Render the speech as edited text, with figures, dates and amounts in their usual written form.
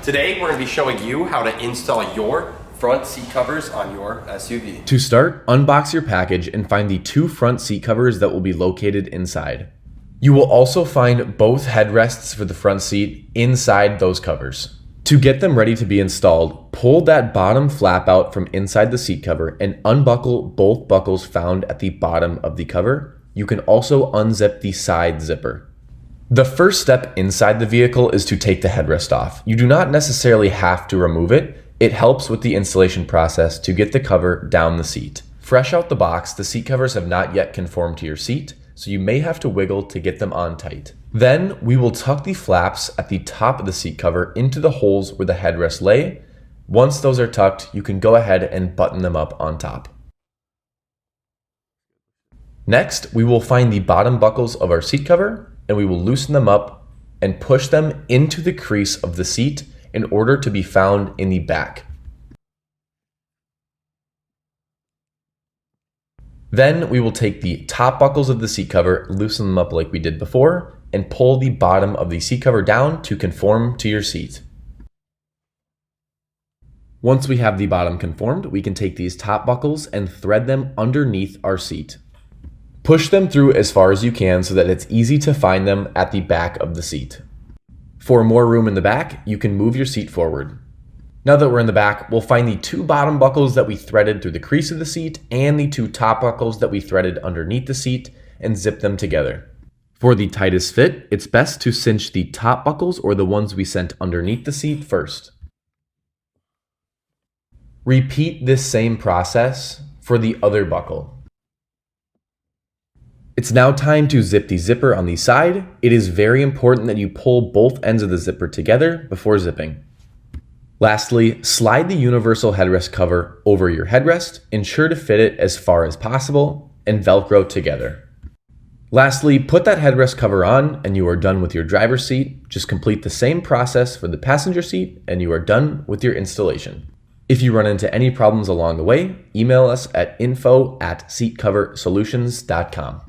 Today we're going to be showing you how to install your front seat covers on your SUV. To start, unbox your package and find the 2 front seat covers that will be located inside. You will also find both headrests for the front seat inside those covers. To get them ready to be installed, pull that bottom flap out from inside the seat cover and unbuckle both buckles found at the bottom of the cover. You can also unzip the side zipper. The first step inside the vehicle is to take the headrest off. You do not necessarily have to remove it. It helps with the installation process to get the cover down the seat. Fresh out the box, the seat covers have not yet conformed to your seat, so you may have to wiggle to get them on tight. Then we will tuck the flaps at the top of the seat cover into the holes where the headrests lay. Once those are tucked, you can go ahead and button them up on top. Next, we will find the bottom buckles of our seat cover and we will loosen them up and push them into the crease of the seat in order to be found in the back. Then we will take the top buckles of the seat cover, loosen them up like we did before, and pull the bottom of the seat cover down to conform to your seat. Once we have the bottom conformed, we can take these top buckles and thread them underneath our seat. Push them through as far as you can so that it's easy to find them at the back of the seat. For more room in the back, you can move your seat forward. Now that we're in the back, we'll find the 2 bottom buckles that we threaded through the crease of the seat and the 2 top buckles that we threaded underneath the seat and zip them together. For the tightest fit, it's best to cinch the top buckles or the ones we sent underneath the seat first. Repeat this same process for the other buckle. It's now time to zip the zipper on the side. It is very important that you pull both ends of the zipper together before zipping. Lastly, slide the universal headrest cover over your headrest, ensure to fit it as far as possible, and Velcro together. Lastly, put that headrest cover on and you are done with your driver's seat. Just complete the same process for the passenger seat and you are done with your installation. If you run into any problems along the way, email us at info@seatcoversolutions.com.